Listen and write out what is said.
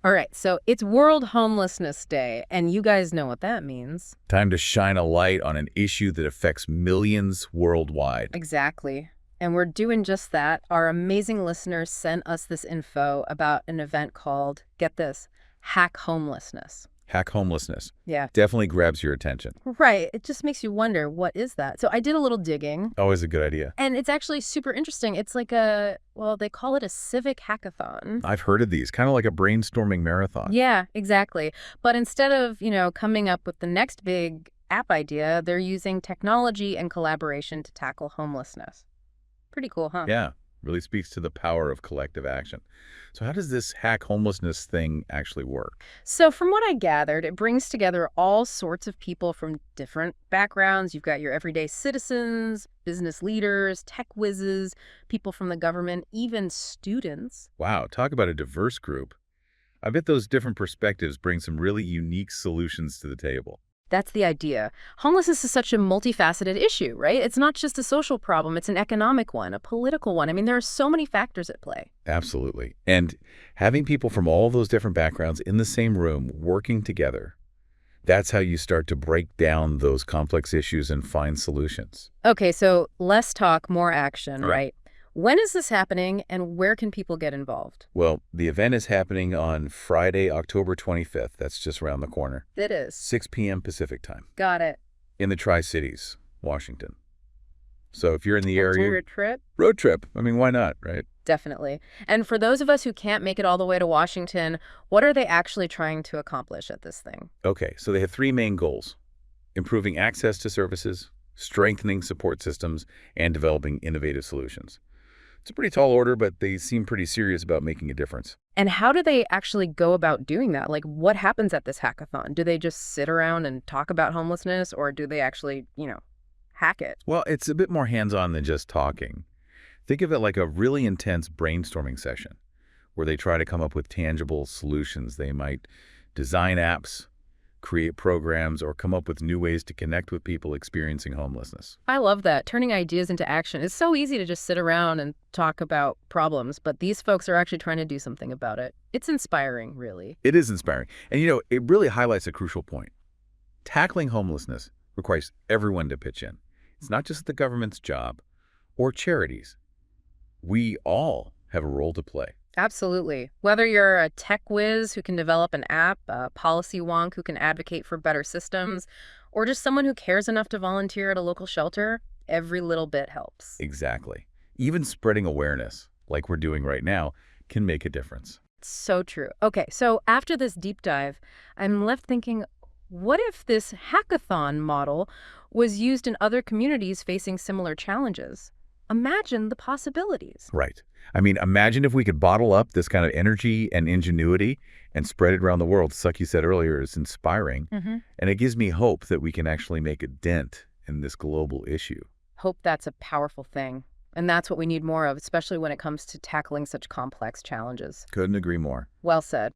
All right, so it's World Homelessness Day, and you guys know what that means. Time to shine a light on an issue that affects millions worldwide. Exactly. And we're doing just that. Our amazing listeners sent us this info about an event called, get this, Hack Homelessness. Hack homelessness. Yeah. Definitely grabs your attention. Right. It just makes you wonder, what is that? So I did a little digging. Always a good idea. And it's actually super interesting. It's like well, they call it a civic hackathon. I've heard of these, kind of like a brainstorming marathon. Yeah, exactly. But instead of, coming up with the next big app idea, they're using technology and collaboration to tackle homelessness. Pretty cool, huh? Yeah, really speaks to the power of collective action. So how does this hack homelessness thing actually work? So from what I gathered, it brings together all sorts of people from different backgrounds. You've got your everyday citizens, business leaders, tech whizzes, people from the government, even students. Wow, talk about a diverse group. I bet those different perspectives bring some really unique solutions to the table. That's the idea. Homelessness is such a multifaceted issue, right? It's not just a social problem, it's an economic one, a political one. I mean, there are so many factors at play. Absolutely. And having people from all those different backgrounds in the same room working together, that's how you start to break down those complex issues and find solutions. Okay, so less talk, more action, Right. right? When is this happening and where can people get involved? Well, the event is happening on Friday, October 25th. That's just around the corner. It is. 6 p.m. Pacific time Got it. in the Tri-Cities, Washington. So if you're in the A area, road trip? road trip. I mean, why not, right? Definitely. And for those of us who can't make it all the way to Washington, what are they actually trying to accomplish at this thing? Okay, so they have three main goals: improving access to services, strengthening support systems, and developing innovative solutions. It's a pretty tall order, but they seem pretty serious about making a difference. And how do they actually go about doing that? Like, what happens at this hackathon? Do they just sit around and talk about homelessness, or do they actually, hack it? Well, it's a bit more hands-on than just talking. Think of it like a really intense brainstorming session where they try to come up with tangible solutions. They might design apps, create programs, or come up with new ways to connect with people experiencing homelessness. I love that. Turning ideas into action. It's so easy to just sit around and talk about problems, but these folks are actually trying to do something about it. It's inspiring, really. It is inspiring. And it really highlights a crucial point. Tackling homelessness requires everyone to pitch in. It's not just the government's job or charities. We all have a role to play. Absolutely. Whether you're a tech whiz who can develop an app, a policy wonk who can advocate for better systems, or just someone who cares enough to volunteer at a local shelter, every little bit helps. Exactly. Even spreading awareness, like we're doing right now, can make a difference. So true. Okay, so after this deep dive, I'm left thinking, what if this hackathon model was used in other communities facing similar challenges? Imagine the possibilities. Right. I mean, imagine if we could bottle up this kind of energy and ingenuity and spread it around the world. It's like you said earlier, it's inspiring. And it gives me hope that we can actually make a dent in this global issue. Hope that's a powerful thing. And that's what we need more of, especially when it comes to tackling such complex challenges. Couldn't agree more. Well said.